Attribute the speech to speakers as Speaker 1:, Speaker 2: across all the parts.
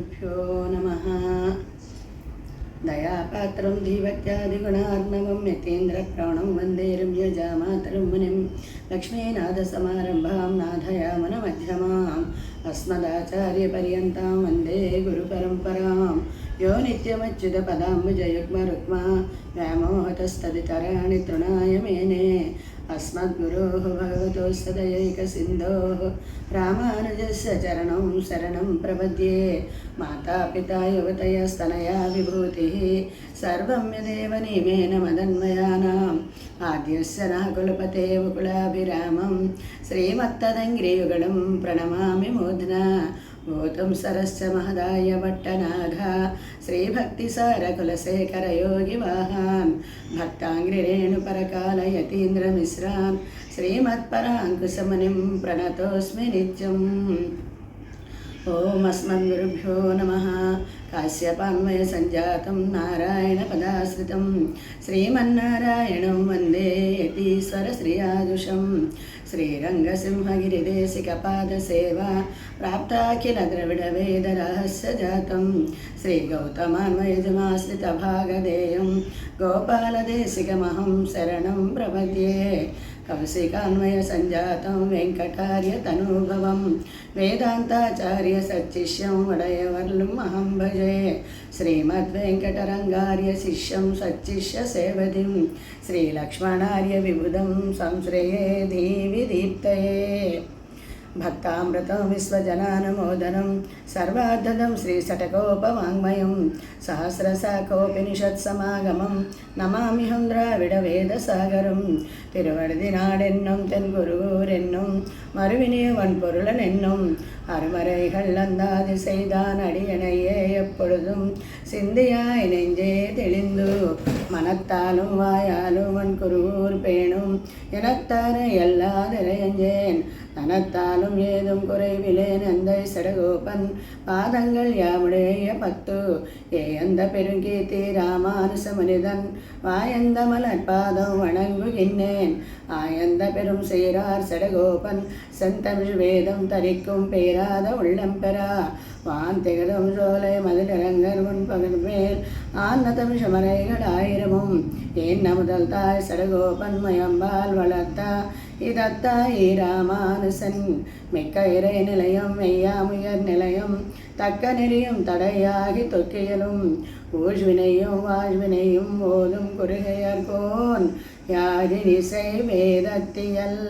Speaker 1: अस्मद्गुरुभ्यो नमः। दयापात्रं धीवत्यादिगुणार्णवं यतीन्द्रप्राणं वन्दे रम्यजामातरं मुनिं लक्ष्मीनाथसमारम्भां नाथयामनमध्यमाम् अस्मदाचार्यपर्यन्तां वन्दे गुरुपरम्परां यो नित्यमच्युतपदाम्बुजयुग्मरुक्मा व्यामोहतस्तदितराणि तृणाय मेने अस्मद्गुरोः भगवतोऽस्य दयैकसिन्धोः रामानुजस्य चरणं शरणं प्रपद्ये। मातापिता युवतयस्तनया विभूतिः सर्वं यदेव नियमेन मदन्मयानाम् आद्यस्य नाकुलपते कुलाभिरामं श्रीमत्तदङ्घ्रियुगलं प्रणमामि मूर्ध्ना। भूतं सरश्च महदाय भट्टनाघा श्रीभक्तिसारकुलशेखरयोगिवाहान् भक्ताङ्घ्रिरेणुपरकालयतीन्द्रमिश्रान् श्रीमत्पराङ्कुशमुनिं प्रणतोऽस्मि नित्यम्। ॐ अस्मद्गुरुभ्यो नमः। काश्यपान्वयसञ्जातं नारायणपदाश्रितं श्रीमन्नारायणं वन्दे यतीश्वरश्रियाजुषं श्रीरङ्गसिंहगिरिदेशिकपादसेवा प्राप्ताखिलद्रविडवेदरहस्यजातं श्रीगौतमान्वयजमाश्रितभागधेयं गोपालदेशिकमहं शरणं प्रपद्ये। कौशिकान्वयसञ्जातं वेङ्कटार्यतनुभवं वेदान्ताचार्यसच्शिष्यं वडयवर्लुम् अहं भजे। श्रीमद्वेङ्कटरङ्गार्यशिष्यं सच्शिष्यसेवधिं श्रीलक्ष्मणार्यविबुधं संश्रये धीविदीप्तये। भक्तामृतं विश्वजनानुमोदनं सर्वार्धदं श्रीषटकोपवाङ्मयं सहस्रशाखोपनिषत्समागमं नमाम्यहं द्राविडवेदसागरं। திருவழுதினாடென்னும் தென்குருகூரென்னும் மறுவினியவன் பொருளனென்னும் அருமறைகள் அந்தாதி செய்தான் அடியனையே எப்பொழுதும் சிந்தியாய் நெஞ்சே தெளிந்து மனத்தாலும் வாயாலும் வன் குருகூர் பேணும் எனத்தார எல்லாதிரையஞ்சேன் தனத்தாலும் ஏதும் குறைவிலேன் அந்த சடகோபன் பாதங்கள் யாமுடைய பத்து ஏயந்த பெருங்கீர்த்தி ராமானுச மனிதன் வாயந்த மலர்பாதம் வணங்குகின்றேன் ஆயந்த பெரும் சீரார் சடகோபன் செந்தமிழ் வேதம் தரிக்கும் பேராத உள்ளம் பெறா வான் திகழும் சோலை மதிலரங்கர் முன்பகல் மேல் ஆன்ன தமிழ்மறைகள் ஆயிரமும் என் முதல் தாய் சடகோபன் மயம்பால் வளர்த்தா இதத்தாயி ராமானுசன் மிக்க இறை நிலையம் மெய்யாமுயர் நிலையம் தக்க நெறியும் தடையாகி தொக்கியலும் ஊழ்வினையும் வாழ்வினையும் ஓதும் குறுகையர்கோன் யாரிசை வேதத்தியல்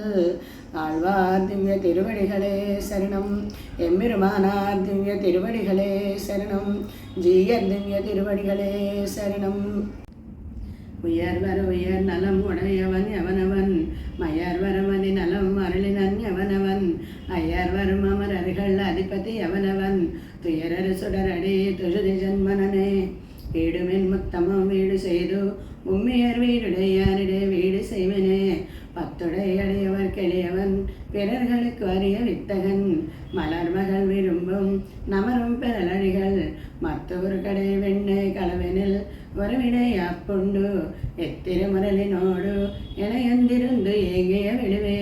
Speaker 1: ஆழ்வார் திவ்ய திருவடிகளே சரணம். எம்பெருமானார் திவ்ய திருவடிகளே சரணம். ஜீயர் திவ்ய திருவடிகளே சரணம். உயர்வர உயர் நலம் உடையவன் எவனவன் மயர் வரமதி நலம் அருளினன் எவனவன் ஐயர் வரும் அமரர்கள் அதிபதி எவனவன் துயரரு சுடரடி துழுதி ஜன்மனனே. வீடுமென் முத்தமம் வீடு செய்து உம்மையர் வீடுடையாரிடே வீடு செய்வனே. பத்துடை அடையவர் கெளியவன் பிறர்களுக்கு அறிய வித்தகன் மலர்மகள் விரும்பும் நமரும் பெறலடிகள் மற்றொரு கடை வெண்ணை களவெனில் ஒருவிடை அப்புண்டு எத்திருமுரலினோடு என எந்திருந்து ஏங்கிய விடுவே.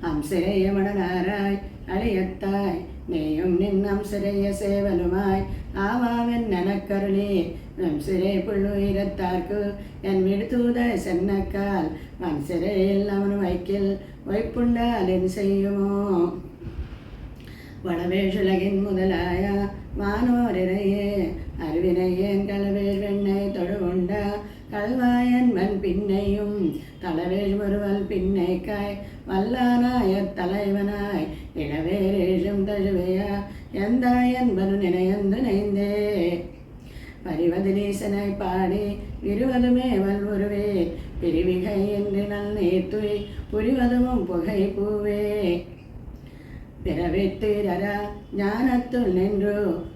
Speaker 1: அம்சிறைய மடனாராய் அழியத்தாய் நீயும் நின்னம் சிறைய சேவலுமாய் ஆவாவென் எனக்கருளே. நம் சிறை புள்ளுயிரத்தார்க்கு என் விடுதூத சென்னக்கால் வன் சிறையில் அவன் வைக்கில் வைப்புண்டால் என் செய்யுமோ. வடவேஷுலகின் முதலாய வானோரிரையே அறிவினையேன் களவேல் வெண்ணை தொழுவுண்டா கல்வாயன் மண் பின்னையும் தளவேல் ஒருவல் பின்னைக்காய் வல்லானாய தலைவனாய் இளவேரேஷும் தழுவையா எந்தாயன் பனு நினையந்து நைந்தே. பரிவதிலீசனை பாடி விருவதுமே வல்வுருவே பிரிவிகை என்று நல் நேத்துய் புரிவதும் புகை பூவே. பிறவித்திரரா ஞானத்துள் நின்று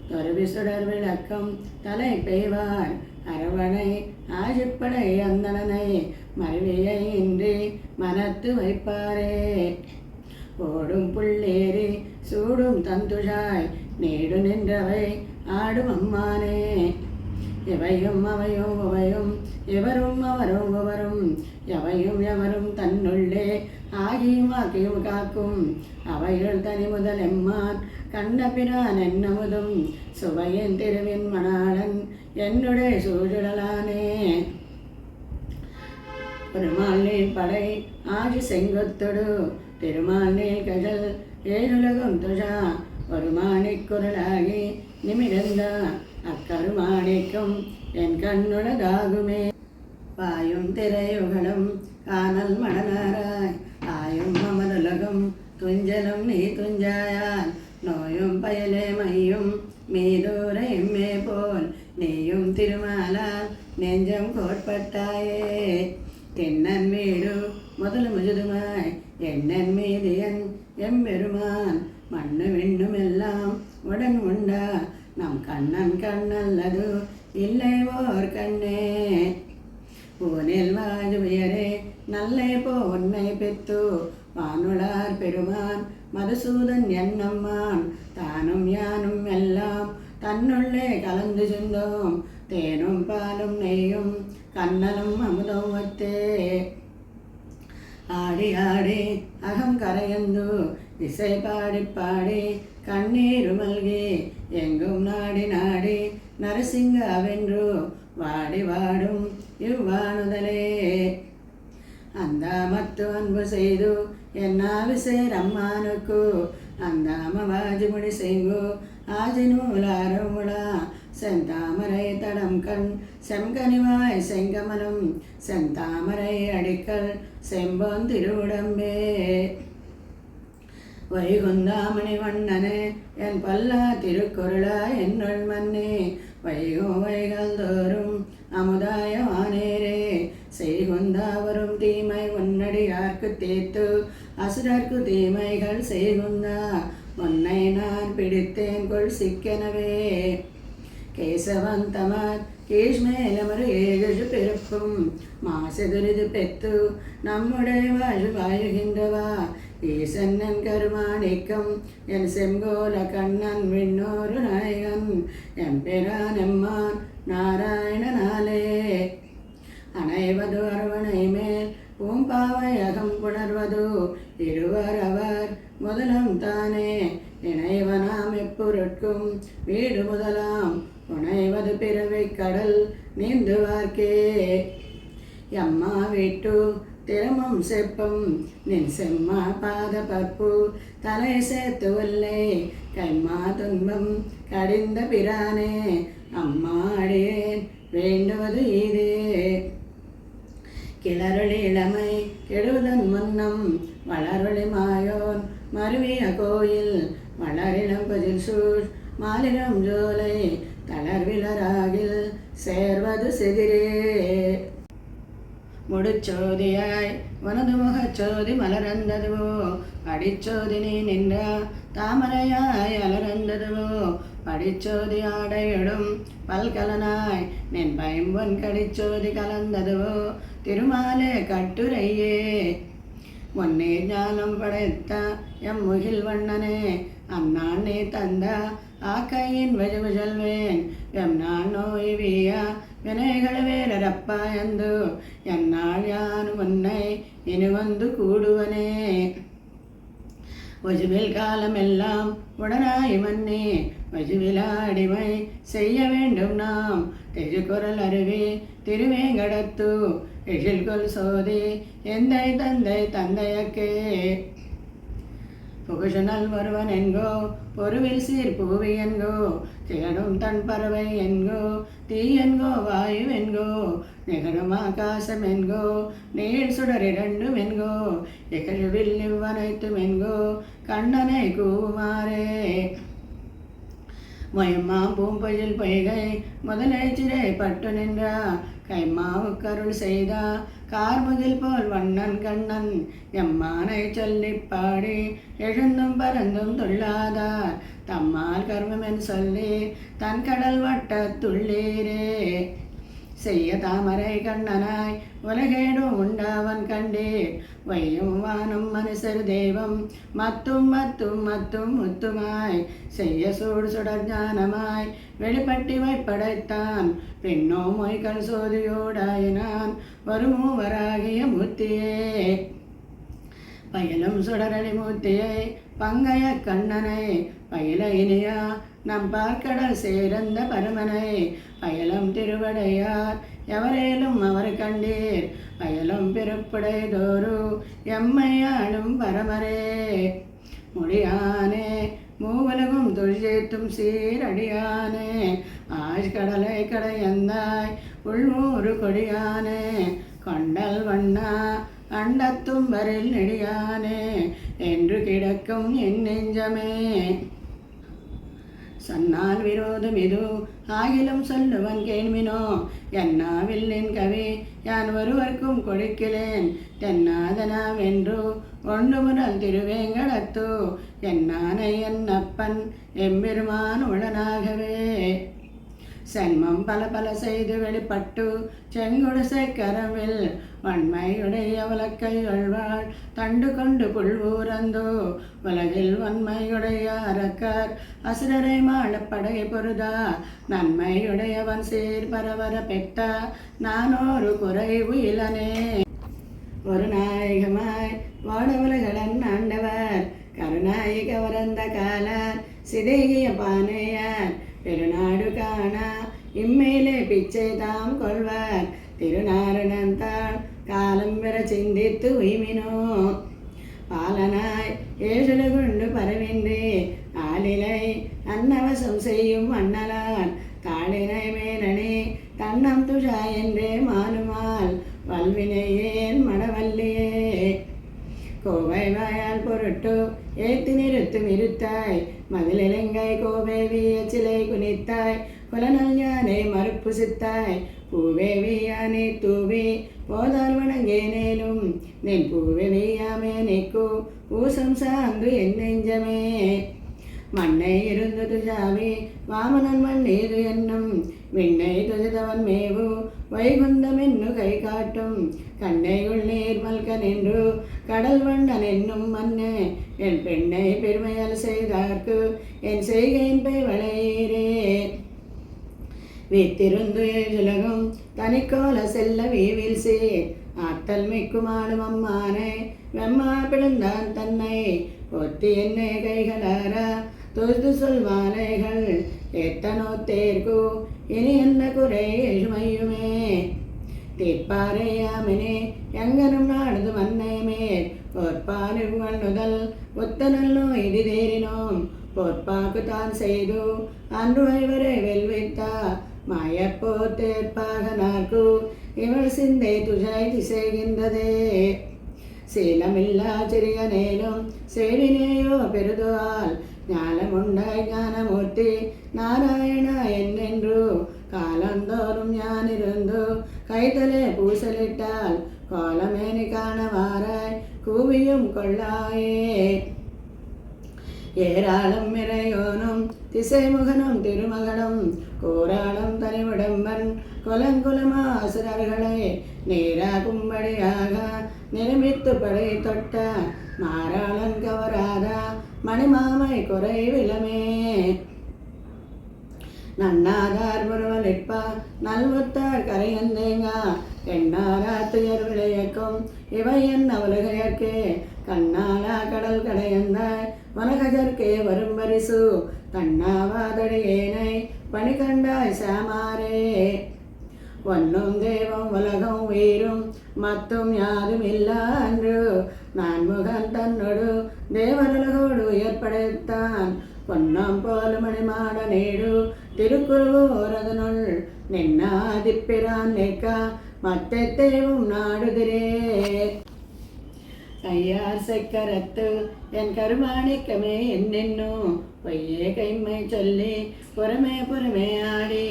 Speaker 1: தொருவி சுடர் விளக்கம் தலை பெய்வார் அரவணை ஆழிப்படை அந்தனனை மருவியை இன்றி மனத்து வைப்பாரே. ஓடும் புள்ளேறி சூடும் தந்துஷாய் நீடு நின்றவை ஆடும் அம்மானே. எவையும் அவையும் உவையும் எவரும் அவரும் உவரும் எவையும் எவரும் தன்னுள்ளே ஆகியும் ஆக்கியும் காக்கும் அவைகள் தனி முதல் எம்மான் கண்ணபிரான் என்னமுதும் சுவையன் திருவின் மணாளன் என்னுடைய சூழலானே. பெருமாள் நீள் படை ஆஜி செங்கொத்தொடு திருமால் நீள் கழல் ஏழுலகும் துஷா ஒருமானிக் குரலாகி நிமிர்ந்த அக்கருமாணிக்கும் என் கண்ணுளதாகுமே. பாயும் திரையுகளும் காணல் மணனாராய் ஆயும் அமருலகும் துஞ்சலும் நீ துஞ்சாயால் நோயும் பயலே மையும் மீதூர எம்மே போல் நீயும் திருமாலால் நெஞ்சம் கோட்பட்டாயே. தென்னன் வீடு முதல் முழுதுமாய் எண்ணன் மீதியன் எம்பெருமான் மண்ணு விண்ணும் எல்லாம் உடன் உண்டா நம் கண்ணன் கண்ணல்லது இல்லை ஓர் கண்ணே. பூனில் வாஜு உயரே நல்லை போ உன்னை பெத்து வானுளார் பெருமான் மதுசூதன் என்னம்மான் தானும் யானும் எல்லாம் தன்னுள்ளே கலந்து சிந்தோம் தேனும் பாலும் நெய்யும் கண்ணலும் அமுதம் வத்தே. ஆடி ஆடி அகம் கரையந்து இசை பாடி பாடி கண்ணீரு மல்கி எங்கும் நாடி நாடி நரசிங்கவென்று வாடி வாடும் இவ்வாணுதலே. అందామత్తు అన్బు செய்து ఎన్నావి సేరమ్మానుకు అందామ వాజిముడి సెంగు ஆஜினூலாரமுளா செந்தாமரை தடம் கண் செம்கனிவாய் செங்கமலம் செந்தாமரை அடிக்கல் செம்போன் திருவுடம்பே. வைகுந்தாமணி வண்ணனே என் பல்லா திருக்குறளா என்னுள் மன்னே வைகும் வைகள் தோறும் அமுதாயமானேரே. செய்குந்தா வரும் தீமை உன்னடியார்க்கு தேத்து அசுரர்க்கு தீமைகள் செய்குந்தா உன்னை நான் பிடித்தேன் கொள் சிக்கெனவே. கேசவந்தமர் கீஷ்மேலமரு ஏழு பிறப்பும் மாசெதுரிது பெத்து நம்முடைய வாழுகின்றவா ஈசன்னன் கருமாணிக்கம் என் செங்கோல கண்ணன் விண்ணோரு நாயகன் எம்பெரான் எம்மான் நாராயணனாலே. அணைவது அரவணை மேல் பூம்பாவை அகம் புணர்வது இருவர் அவர் முதலம் தானே இணைவனாம் எப்பொருட்கும் வீடு முதலாம் புனைவது பிறவை கடல் நீந்துவார்க்கே. எம்மா வீட்டு திறமும் செப்பம் நின் செம்மா பாத பற்பு தலை சேர்த்து வல்லை கைமா துன்பம் கடிந்த பிரானே அம்மா அடியேன் வேண்டுவது இதே. கிளறொளி இளமை கெடுவதன் முன்னம் வளரொளி மாயோன் மருவிய கோயில் வளரிளம் பதில் சூழ் மாலினம் ஜோலை தளர்விலராகில் சேர்வது செதிரே. முடிச்சோதியாய் உனது முகச்சோதி மலர்ந்ததுவோ அடிச்சோதி நீ நின்ற தாமரையாய் அலர்ந்ததுவோ படிச்சோதி ஆடையிடும் பல்கலனாய் நின் பயம்பொன் கடிச்சோதி கலந்ததுவோ திருமாலே கட்டுரையே. முன்னே ஞானம் படைத்த எம் முகில் வண்ணனே அந்நான் நீ தந்த ஆக்கையின் வஜுவல்வேன் எம் நான் நோய் வீயா வினைகள் வேறப்பா ಎಂದು என்னால் யான் உன்னை இனி வந்து கூடுவனே. வஜுவில் காலமெல்லாம் உடனாய் மன்னே வஜுவிலா அடிமை செய்ய வேண்டும் நாம் தெஜுகுரல் அருவி திருவேங்கடத்து எழில்கொள் சோதி எந்தை தந்தை தந்தையக்கே. புகுஷனல் ஒருவன் என்கோ பொருவில் சீர் பூவி என்கோ திகழும் தன் பறவை என்கோ தீ என்கோ வாயு என்கோ நிகழும் ஆகாசம் என்கோ நீள் சுடர் இரண்டும் என்கோ இகழ்வில் இவ்வனைத்தும் என்கோ கண்ணனை கூவுமாறே. மயம்மா பூம்பொழில் பொய்கை முதலை சிறை பட்டு நின்றா கைமாவுக்கருள் செய்தா கார்முகில் போல் வண்ணன் கண்ணன் எம்மானை சொல்லி பாடி எழுந்தும் பறந்தும் துள்ளாதார் தம்மால் கர்மமென் சொல்லி தன் கடல் வட்டத்துள்ளீரே. செய்ய தாமரை கண்ணனாய் உலகேடும் உண்டாவன் கண்டீர் வையும் வானும் மனுஷர் தெய்வம் மத்தும் மத்தும் மத்தும் முத்துமாய் செய்ய சூடு சுடர் ஞானமாய் வெளிப்பட்டி வைப்படைத்தான் பின்னோ மொய்கள் சோதியோடாயினான் ஒரு மூவராகிய மூர்த்தியே. பயலும் சுடரடி மூர்த்தியை பங்கைய கண்ணனை பயில இனியா நம் பார்க்கடல் சேர்ந்த பரமனை பயலம் திருவடையார் எவரேலும் அவர் கண்டீர் பயலும் பிறப்புடைதோரு எம்மையாளும் பரமரே. முடியானே மூவலகும் தொழிற்சேத்தும் சீரடியானே ஆழ்கடலை கடையந்தாய் உள்மூறு கொடியானே கொண்டல் வண்ணா அண்டத்தும் வரில் நெடியானே என்று கிடக்கும் என் நெஞ்சமே. சொன்னால் விரோதம் இது ஆகிலும் சொல்லுவன் கேள்வினோ என்னாவில்லின் கவி யான் ஒருவர்க்கும் கொடுக்கிறேன் தென்னாதனாவென்று ஒன்று முதல் திருவேங்கடத்து என்னானை என் அப்பன் எம்பெருமான் உடனாகவே. சென்மம் பல பல செய்து வெளிப்பட்டு செங்குடிசை கரவில் வன்மையுடைய உலக்கை அழ்வாள் தண்டு கொண்டு புல்வூரந்தோ உலகில் வன்மையுடைய அரக்கர் அசுரரை மாளப்படை பொருதா நன்மையுடையவன் சீர் பரவர பெற்ற நானொரு குறைவு இளனே. ஒரு நாயகமாய் வாடவுலகளன் ஆண்டவர் கருநாயக வரந்த காலர் சிதைகிய பானையார் பெருநாடு காண இம்மேலே பிச்சை தாம் கொள்வர் திருநாரணந்தாள் காலம் பெற சிந்தித்து உய்மினோ. பாலனாய் ஏழு கொண்டு பரவின்றி ஆளிலை அன்னவசம் செய்யும் அண்ணலான் தாளினை மேலனே தன்னம் துஷா என்றே மாலுமால் வல்வினையேன் மடவல்லியே. கோவை வாயால் பொருட்டு ஏத்தி நிறுத்தும் இருத்தாய் மதிலிலங்கை கோவேவிய சிலை குனித்தாய் குலநல் யானை மறுப்பு சித்தாய் பூவேவியானே தூவி போதால் வணங்கேனேலும் நின் பூவேவியாமே நிற்கு பூசம் சார்ந்து என் நெஞ்சமே. மண்ணை இருந்து துஜாவி வாமனன் மண்ணீது என்னும் விண்ணை துஜதவன் மேவு வைகுந்தம் என்று கை காட்டும் கண்ணை உள்ளீர் மல்க நின்று கடல் வண்ணன் என்னும் மண்ணே என் பெண்ணை பெருமையால் செய்தார்க்கு என் செய்கையின் பை வளையீரே. வீத்திருந்து ஏழுலகும் தனிக்கோல செல்ல வீவில் சேர் ஆத்தல் மிக்குமாடும் அம்மானை வெம்மா பிளந்தான் தன்னை ஒத்தி என்னை கைகளாரா தொழுது சொல்வானைகள் எத்தனோ தேர்கு இனி என்ன குறை எழுமையுமே. தீர்ப்பாரையாமினே எங்கனும் நாடுது மன்னைமேல் பொற்பாலு வண்ணுதல் ஒத்தனல்லோ இது தேறினோம் பொற்பாக்கு தான் செய்து அன்று ஐவரை வெல்வித்தா மாயப்போ தேர்ப்பாக நாக்கு இவள் சிந்தை துஜை திசைகின்றதே. சீலமில்லா சிறிய நேலும் சேவினேயோ பெருதுவால் ஞானமுண்டாய் ஞானமூர்த்தி நாராயணா என்னென்று காலந்தோறும் ஞானிருந்து கைத்தலே பூசலிட்டால் கோலமேனி காணவாராய் கூவியும் கொள்ளாயே. ஏராளம் இறையோனும் திசைமுகனும் திருமகனும் கோராளம் தனிவிடம்பன் குலங்குலமாசுரர்களை நேராகும்படியாக நிரமித்து படை தொட்ட மாறாளன் கவராத மணிமாமை குறைவிலமே. நன்னாதார் முருவலிப்பா நல்வத்தார் கரையந்தேங்கா எண்ணாரா துயர் விளையக்கும் இவை என் அவலகையர்க்கே கண்ணாலா கடல் கடையந்தாய் வனகஜர்க்கே வரும் பரிசு தன்னாவாதடியேனை பணி கண்டாய் சாமாரே. ஒன்னும் தேவம் உலகம் உயிரும் மத்தும் யாரும் இல்லா அன்று நான் முகன் தன்னொடு தேவருலகோடு ஏற்படுத்தான் பொன்னம் போல மணிமாட நேடு திருக்குறுவோரதனுள் நின்னாதிப்பிரான் நிற்க மத்தேவும் நாடுதிரே. கையார் செக்கரத்து என் கருமாணிக்கமே என்னென்னோ பொய்யே கைமை சொல்லி புறமே புறமே ஆடி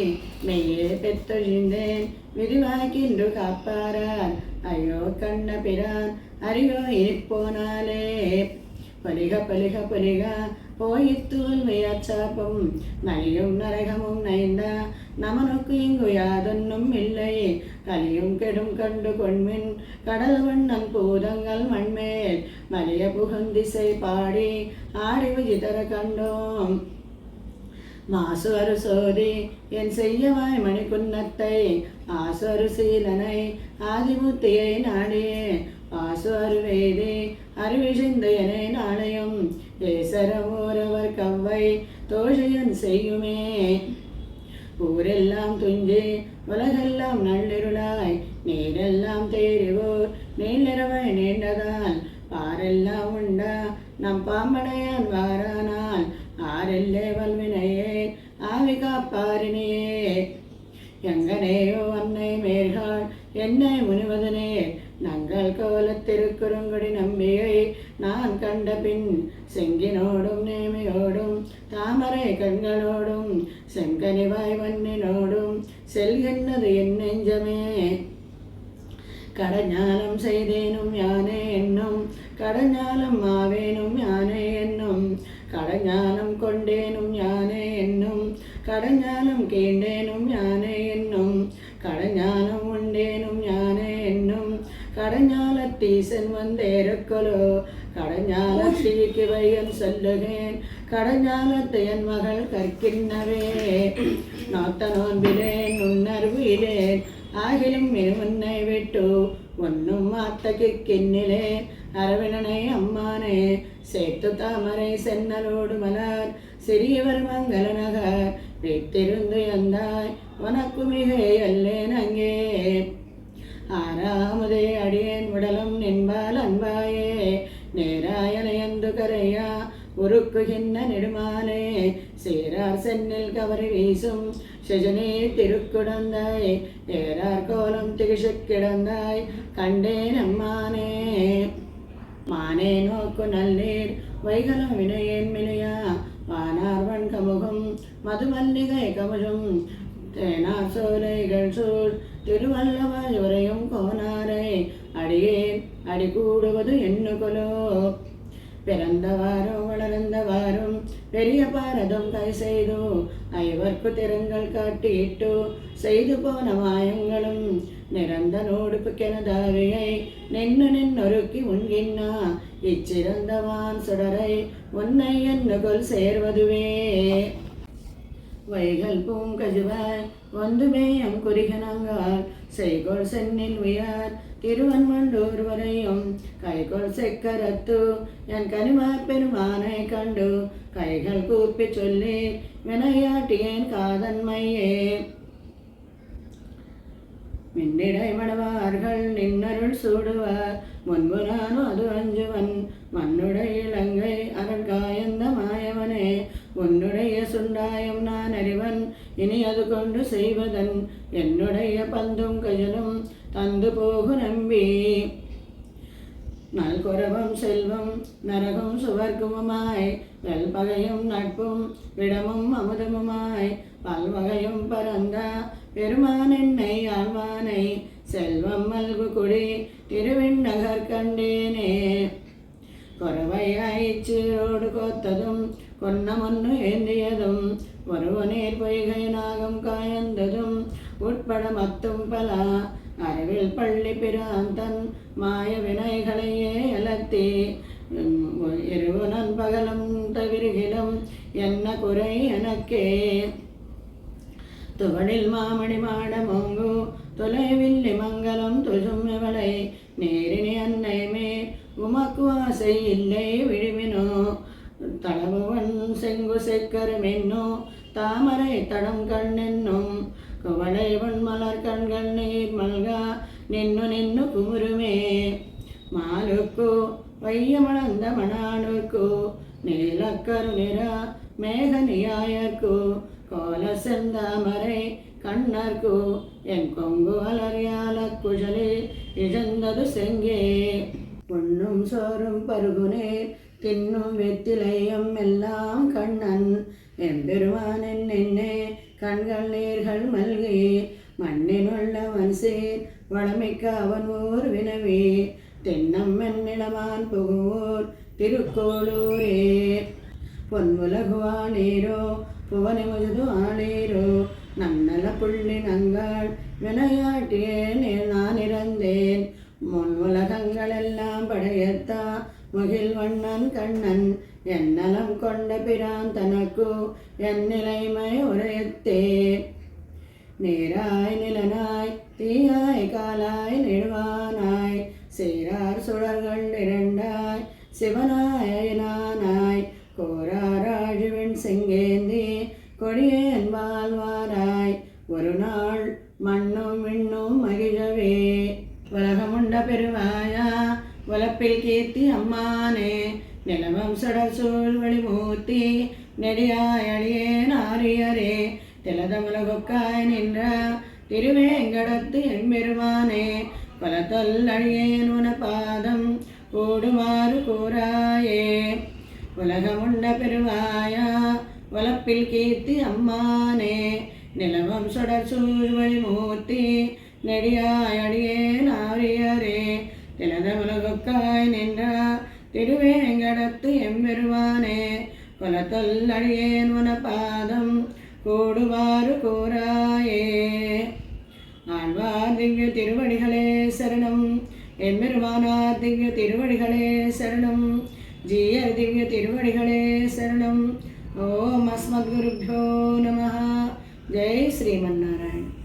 Speaker 1: மெய்யே பெத்தொழிந்தேன் விரிவாக்கின்று காப்பாரார் ஐயோ கண்ண பிரான் அறியோ இனிப்போனாலே. பலிக பலிக பலிக போயித்தூல் வியாச்சாப்பம் நலியும் நரகமும் நைந்த நமனுக்கு இங்கு யாதொன்னும் இல்லை கலியும் கெடும் கண்டு கொண்மின் கடல் வண்ணன் பூதங்கள் மண்மேல் மலிய புகந்திசை பாடி ஆடி விஜிதர கண்டோம். மாசுவரு சோதி என் செய்யவாய் மணிக்குன்னத்தை ஆசுவரு சீலனை ஆதிமுத்தியை நாடியே ஆசு அருவேதே அறிவு சிந்தையனை நாளையும் ஏசரம் ஓரவர் கவ்வை தோஷையன் செய்யுமே. ஊரெல்லாம் துஞ்சி உலகெல்லாம் நள்ளிருளாய் நீரெல்லாம் தேறிவோர் நீளிரவை நீண்டதால் பாரெல்லாம் உண்டா நம் பாம்படையான் வாரானால் ஆரெல்லே வல்வினையே ஆவி காப்பாரினியே. எங்கனேயோ அன்னை மேற்காள் என்னை முனிவதனே நங்கள் கோலத்திருக்குறுங்குடி நம்பியை நான் கண்ட பின் செங்கினோடும் நேமியோடும் தாமரை கண்களோடும் செங்கனிவாய் வன்னினோடும் செல்கின்றது என் நெஞ்சமே. கடஞாலம் செய்தேனும் யானே என்னும் கடஞாலம் ஆவேனும் யானே என்னும் கடஞாலம் கொண்டேனும் யானே என்னும் கடஞாலம் கீண்டேனும் யானே என்னும் கடஞாலம் உண்டேனும் யானே என்னும் கடஞாலத்தீசன் வந்தேருக்கொலோ கடஞாலத்தீக்கு வையன் சொல்லுகேன் கடஞாலத்தை என் மகள் கற்கின்றவே. நாத்த நோன்பிலேன் உன்னர்விலேன் ஆகிலும் முன்னை விட்டு ஒன்னும் மாத்தக்கு கிண்ணிலேன் அரவிணனை அம்மானே சேர்த்து தாமரை சென்னலோடு மலர் சிறியவர் மங்கள நகர் வைத்திருந்து எந்தாய் உனக்கு மிகை அல்லேன் அங்கே. ஆறாமதே அடியேன் உடலும் நின்பால் அன்பாயே நேராயனையந்து கரையா உருக்குகின்ற நெடுமாலே சேரார் சென்னில் கவரி வீசும் செஜனே திருக்குடந்தாய் ஏறார் கோலம் திகிஷு கிடந்தாய் கண்டேன் அம்மானே. மானே நோக்கு நல்லீர் வைகலம் வினையேன் மினையா வானார்வன் கமுகம் மதுமல்லிகை கமுகம் தேனார் சோலைகள் சூழ் திருவல்லவாய் உரையும் கோனாரை அடியேன் அடி கூடுவது எண்ணுகொலோ. பிறந்தவாரும் வளர்ந்தவாரும் பெரிய பாரதம் கை செய்து ஐவர்க்கு திறங்கள் காட்டியிட்டு செய்து போன மாயங்களும் நிறந்த நோடுப்புக்கெனதாவியை நின்னொருக்கி உண்கின்னா இச்சிறந்தவான் சுடரை உன்னை என்னுகொல் சேர்வதுவே. வைகள் பூங்கஜுவாய் வந்துமேயம் குறிகனங்கால் செய்கொள் சென்னில் உயார் திருவன்மண்டூர் வரையும் கைகொள் செக்கரத்து என் கனிமார் பெருமானை கண்டு கைகள் கூப்பி சொல்லி வினையாட்டியேன் காதன்மையே. மின்னிடை மணவார்கள் நின்னருள் சூடுவார் முன்பு நானும் அது அஞ்சுவன் மண்ணுடைய இலங்கை அருள் காயந்த மாயவனே உன்னுடைய சுண்டாயம் நான் அறிவன் இனி அது கொண்டு செய்வதன் என்னுடைய பந்தும் கஜலும் தந்து போகு நம்பி. நல்குறவும் செல்வம் நரகும் சுவர்க்குமாய் வெல்பகையும் நட்பும் விடமும் அமுதமுமாய் பல்வகையும் பரந்த பெருமான் என்னை ஆழ்வானை செல்வம் மல்கு குடி திருவிண்ணகர் கண்டேனே. கொரவையாய்ச்சீரோடு கோத்ததும் கொன்னமொன்னு ஏந்தியதும் ஒருவனேர் பொய்கை நாகம் காயந்ததும் உட்பட மத்தும் பல அறிவில் பள்ளி பிராந்தன் மாய வினைகளையே அலத்தி இரவு நண்பகலும் தவிர்கிலும் என்ன குறை எனக்கே. துவடில் மாமணி மாடமொங்கு தொலைவில்லி மங்கலம் துசும் இவளை நேரினி அன்னைமே உமக்கு ஆசை இல்லை விழுமினோ. தளவுவன் செங்கு செக்கருமென்னோ தாமரை தடம் கண்ணென்னும் குவளைவன் மலர் கண்கள் நீர் மல்கா நின்னு குமுருமே. மாலுக்கு வையமளந்த மணானுக்கு நீலக்கரு நிற மேகனியாயர்க்கு கோல செந்தாமரை கண்ணர்க்கு என் கொங்கு அலறியால குழலி இழந்தது செங்கே. பொன்னும் சோறும் பருகுனேர் தின்னும் வெத்திலையும் எல்லாம் கண்ணன் எம்பெருமானின் என்னே கண்கள் நீர்கள் மல்கி மண்ணினுள்ளவன் சேர் வளமிக்க அவன் ஊர் வினவி தென்னம் மென்னிளமான் புகுவோர் திருக்கோளூரே. பொன்முலகுவாளீரோ புவனி முழுது ஆளீரோ நன்னல புள்ளி நங்கள் வினையாட்டியே நான் இறந்தேன் முன் உலகங்கள் எல்லாம் படையத்தா முகில் வண்ணன் கண்ணன் என்னலம் கொண்ட பிரான் தனக்கு என் நிலைமை உரையத்தே. நீராய் நிலனாய் தீயாய் காலாய் நெடுவானாய் சேரார் சிவனாயனானாய் கோராராஜுவன் செங்கேந்தி கொடியேன் வாழ்வாராய் ஒரு நாள் மண்ணும் விண்ணும் மகிழவே. உலகமுண்ட பெருவாயா உலப்பில் கீர்த்தி அம்மானே நிலவம் சுடர் சூழ் வழிமூர்த்தி நெடியாய் அடியேன் ஆரியரே திலதமுலகுக்காய் நின்ற திருவேங்கடத்து எம்பெருமானே பலத்தொல் அடியேன் உன பாதம் கூடுமாறு கூறாயே. உலகமுண்ட பெருவாயா உலப்பில் கீர்த்தி அம்மானே நிலவம் சுடர் சூழ் வழிமூர்த்தி நெடியாய் அடியேன் ஆரியரே திலதமுலகுக்காய் நின்ற திருவேங்கடத்து எம்பெருமானே குலத்தொல் அடியேன் உன பாதம் கூடுவாறு கூறாயே. ஆழ்வார் திவ்ய திருவடிகளே சரணம் எம்பெருமானார் திவ்ய திருவடிகளே சரணம் ஜீயர் திவ்ய திருவடிகளே சரணம். ஓம் அஸ்மத் குருभ्यो நமः. ஜெய் ஸ்ரீமன்னாராயண.